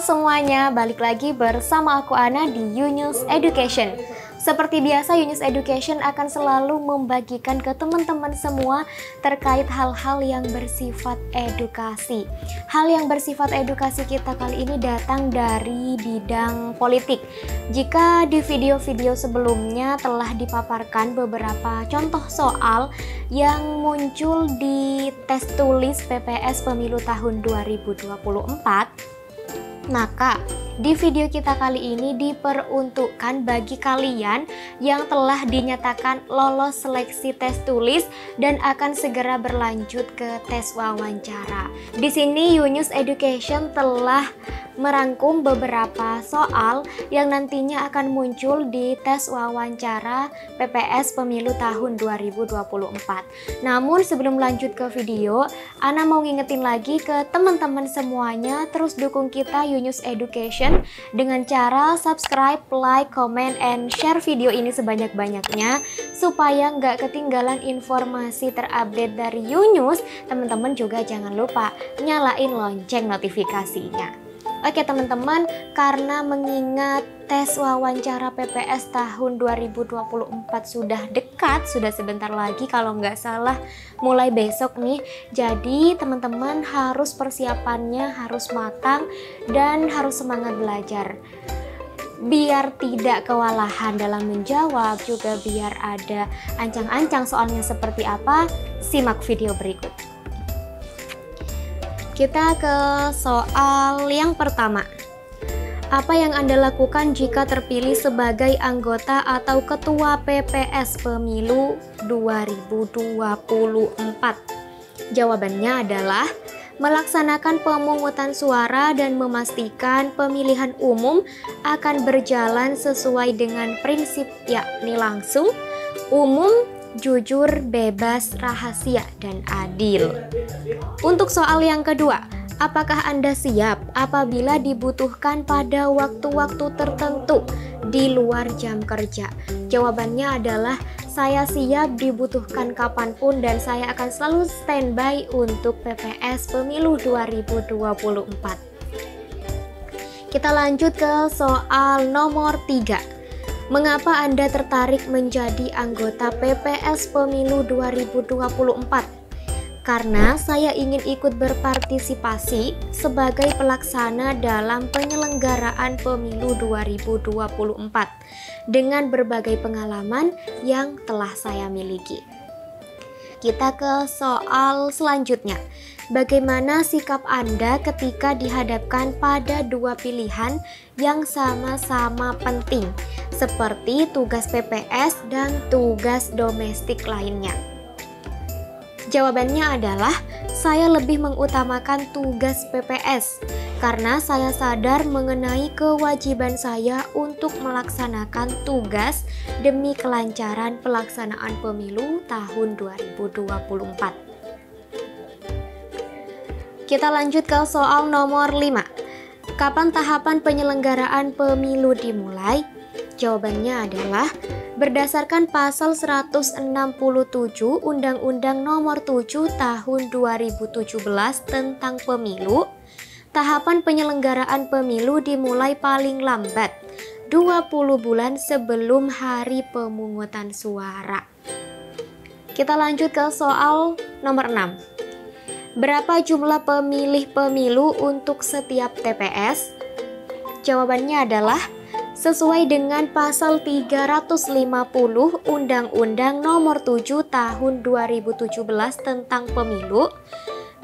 semuanya, balik lagi bersama aku Ana di Yunus Education. Seperti biasa, Yunus Education akan selalu membagikan ke teman-teman semua terkait hal-hal yang bersifat edukasi. Hal yang bersifat edukasi kita kali ini datang dari bidang politik. Jika di video-video sebelumnya telah dipaparkan beberapa contoh soal yang muncul di tes tulis PPS Pemilu tahun 2024, maka di video kita kali ini diperuntukkan bagi kalian yang telah dinyatakan lolos seleksi tes tulis dan akan segera berlanjut ke tes wawancara. Di sini Yunus Education telah merangkum beberapa soal yang nantinya akan muncul di tes wawancara PPS Pemilu tahun 2024. Namun sebelum lanjut ke video, Ana mau ngingetin lagi ke teman-teman semuanya, terus dukung kita Yunus Education dengan cara subscribe, like, comment, and share video ini sebanyak-banyaknya supaya nggak ketinggalan informasi terupdate dari Yunus. Teman-teman juga jangan lupa nyalain lonceng notifikasinya. Oke teman-teman, karena mengingat tes wawancara PPS tahun 2024 sudah dekat, sudah sebentar lagi kalau nggak salah mulai besok nih. Jadi teman-teman harus persiapannya harus matang dan harus semangat belajar. Biar tidak kewalahan dalam menjawab, juga biar ada ancang-ancang soalnya seperti apa, simak video berikut. Kita ke soal yang pertama. Apa yang Anda lakukan jika terpilih sebagai anggota atau ketua PPS Pemilu 2024? Jawabannya adalah melaksanakan pemungutan suara dan memastikan pemilihan umum akan berjalan sesuai dengan prinsip yakni langsung, umum, jujur, bebas, rahasia, dan adil. Untuk soal yang kedua, apakah Anda siap apabila dibutuhkan pada waktu-waktu tertentu di luar jam kerja? Jawabannya adalah saya siap dibutuhkan kapanpun dan saya akan selalu standby untuk PPS Pemilu 2024. Kita lanjut ke soal nomor 3. Mengapa Anda tertarik menjadi anggota PPS Pemilu 2024? Karena saya ingin ikut berpartisipasi sebagai pelaksana dalam penyelenggaraan Pemilu 2024 dengan berbagai pengalaman yang telah saya miliki. Kita ke soal selanjutnya. Bagaimana sikap Anda ketika dihadapkan pada dua pilihan yang sama-sama penting, seperti tugas PPS dan tugas domestik lainnya? Jawabannya adalah saya lebih mengutamakan tugas PPS karena saya sadar mengenai kewajiban saya untuk melaksanakan tugas demi kelancaran pelaksanaan pemilu tahun 2024. Kita lanjut ke soal nomor 5. Kapan tahapan penyelenggaraan pemilu dimulai? Jawabannya adalah berdasarkan pasal 167 Undang-Undang Nomor 7 Tahun 2017 tentang Pemilu, tahapan penyelenggaraan pemilu dimulai paling lambat 20 bulan sebelum hari pemungutan suara. Kita lanjut ke soal nomor 6. Berapa jumlah pemilih pemilu untuk setiap TPS? Jawabannya adalah sesuai dengan pasal 350 Undang-Undang Nomor 7 Tahun 2017 tentang Pemilu.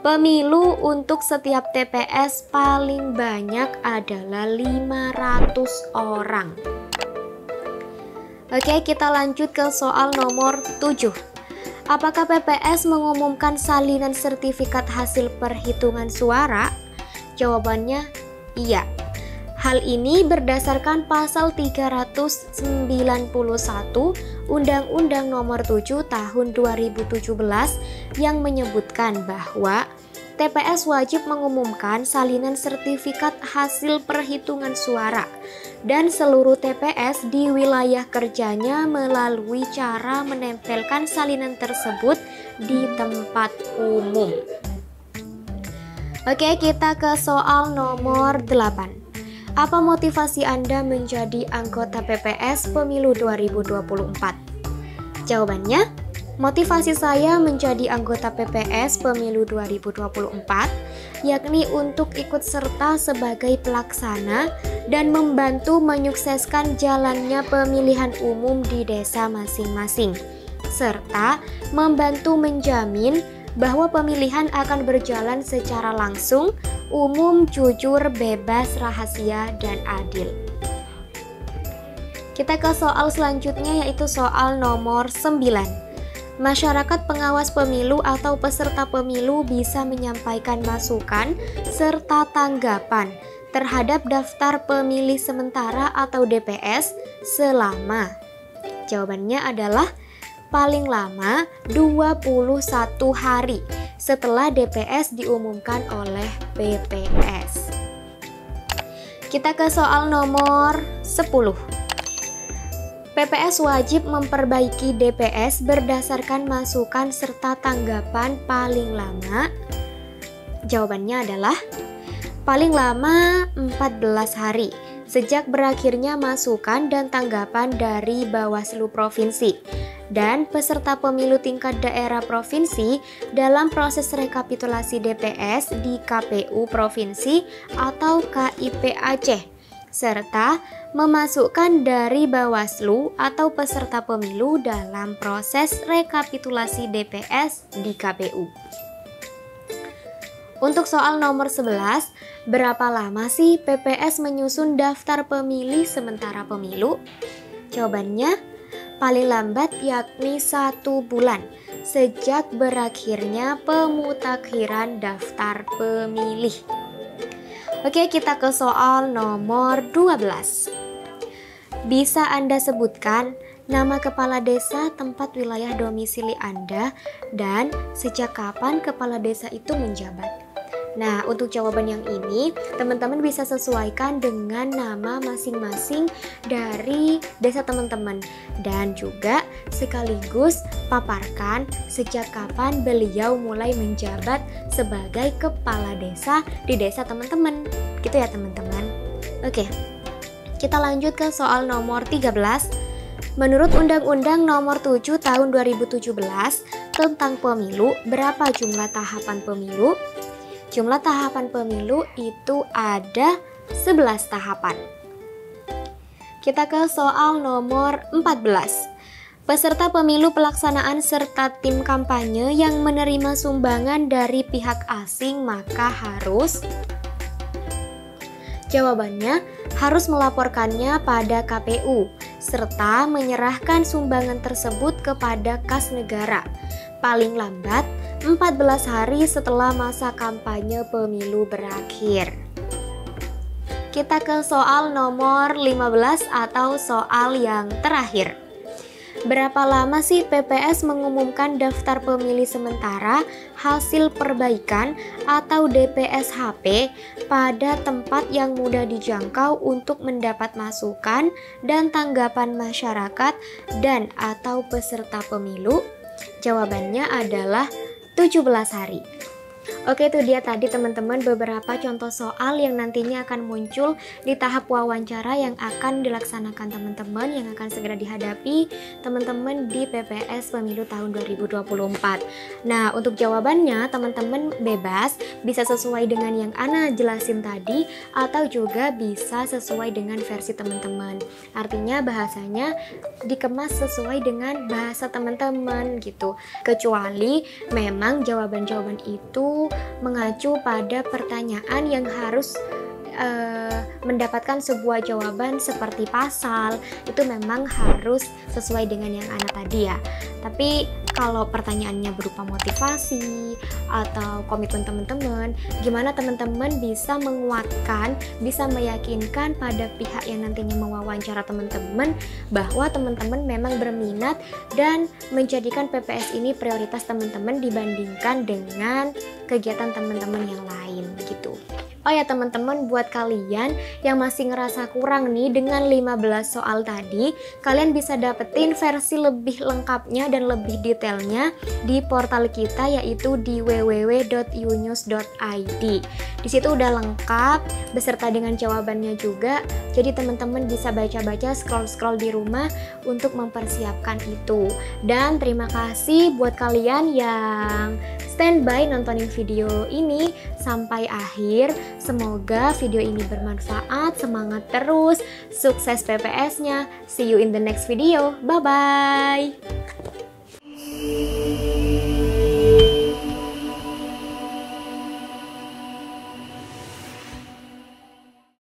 Pemilu untuk setiap TPS paling banyak adalah 500 orang. Oke, kita lanjut ke soal nomor 7. Apakah PPS mengumumkan salinan sertifikat hasil perhitungan suara? Jawabannya iya. Hal ini berdasarkan pasal 391 Undang-Undang Nomor 7 Tahun 2017 yang menyebutkan bahwa TPS wajib mengumumkan salinan sertifikat hasil perhitungan suara dan seluruh TPS di wilayah kerjanya melalui cara menempelkan salinan tersebut di tempat umum. Oke, kita ke soal nomor 8. Apa motivasi Anda menjadi anggota PPS Pemilu 2024? Jawabannya, motivasi saya menjadi anggota PPS Pemilu 2024 yakni untuk ikut serta sebagai pelaksana dan membantu menyukseskan jalannya pemilihan umum di desa masing-masing, serta membantu menjamin bahwa pemilihan akan berjalan secara langsung, umum, jujur, bebas, rahasia, dan adil. Kita ke soal selanjutnya, yaitu soal nomor 9. Masyarakat pengawas pemilu atau peserta pemilu bisa menyampaikan masukan serta tanggapan terhadap daftar pemilih sementara atau DPS selama. Jawabannya adalah paling lama 21 hari setelah DPS diumumkan oleh BPS. Kita ke soal nomor 10. PPS wajib memperbaiki DPS berdasarkan masukan serta tanggapan paling lama. Jawabannya adalah paling lama 14 hari sejak berakhirnya masukan dan tanggapan dari Bawaslu Provinsi dan peserta pemilu tingkat daerah provinsi dalam proses rekapitulasi DPS di KPU Provinsi atau KIP Aceh, serta memasukkan dari Bawaslu atau peserta pemilu dalam proses rekapitulasi DPS di KPU. Untuk soal nomor 11, berapa lama sih PPS menyusun daftar pemilih sementara pemilu? Jawabannya, paling lambat yakni 1 bulan sejak berakhirnya pemutakhiran daftar pemilih. Oke, kita ke soal nomor 12. Bisa Anda sebutkan nama kepala desa tempat wilayah domisili Anda dan sejak kapan kepala desa itu menjabat? Nah, untuk jawaban yang ini, teman-teman bisa sesuaikan dengan nama masing-masing dari desa teman-teman dan juga sekaligus paparkan sejak kapan beliau mulai menjabat sebagai kepala desa di desa teman-teman. Gitu ya, teman-teman. Oke. Kita lanjut ke soal nomor 13. Menurut Undang-Undang Nomor 7 Tahun 2017 tentang Pemilu, berapa jumlah tahapan pemilu? Jumlah tahapan pemilu itu ada 11 tahapan. Kita ke soal nomor 14. Peserta pemilu pelaksanaan serta tim kampanye yang menerima sumbangan dari pihak asing maka harus. Jawabannya, harus melaporkannya pada KPU serta menyerahkan sumbangan tersebut kepada kas negara paling lambat 14 hari setelah masa kampanye pemilu berakhir. Kita ke soal nomor 15 atau soal yang terakhir. Berapa lama sih PPS mengumumkan daftar pemilih sementara hasil perbaikan atau DPSHP pada tempat yang mudah dijangkau untuk mendapat masukan dan tanggapan masyarakat dan atau peserta pemilu? Jawabannya adalah 17 hari. Oke, itu dia tadi teman-teman beberapa contoh soal yang nantinya akan muncul di tahap wawancara yang akan dilaksanakan teman-teman, yang akan segera dihadapi teman-teman di PPS Pemilu tahun 2024. Nah, untuk jawabannya teman-teman bebas, bisa sesuai dengan yang Ana jelasin tadi atau juga bisa sesuai dengan versi teman-teman. Artinya bahasanya dikemas sesuai dengan bahasa teman-teman gitu. Kecuali memang jawaban-jawaban itu mengacu pada pertanyaan yang harus mendapatkan sebuah jawaban seperti pasal, itu memang harus sesuai dengan yang Ana tadi ya. Tapi kalau pertanyaannya berupa motivasi atau komitmen teman-teman, gimana teman-teman bisa menguatkan, bisa meyakinkan pada pihak yang nantinya mewawancara teman-teman bahwa teman-teman memang berminat dan menjadikan PPS ini prioritas teman-teman dibandingkan dengan kegiatan teman-teman yang lain gitu. Oh ya teman-teman, buat kalian yang masih ngerasa kurang nih dengan 15 soal tadi, kalian bisa dapetin versi lebih lengkapnya dan lebih detailnya di portal kita, yaitu di www.unews.id. Di situ udah lengkap beserta dengan jawabannya juga. Jadi teman-teman bisa baca-baca, scroll-scroll di rumah untuk mempersiapkan itu. Dan terima kasih buat kalian yang standby nontonin video ini sampai akhir. Semoga video ini bermanfaat, semangat terus, sukses PPS-nya. See you in the next video. Bye-bye.